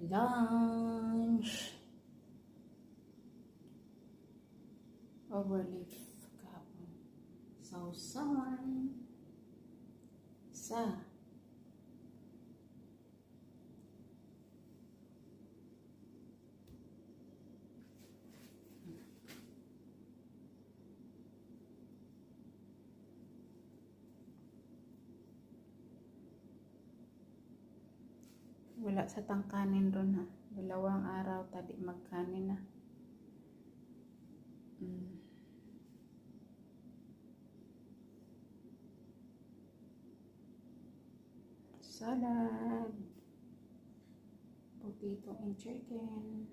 lunch. Overleaf kahapon. Sausawan. Isa. Wala sa tangkanin ron ha. 2 araw tadi magkanin na. Salad. Potato and chicken.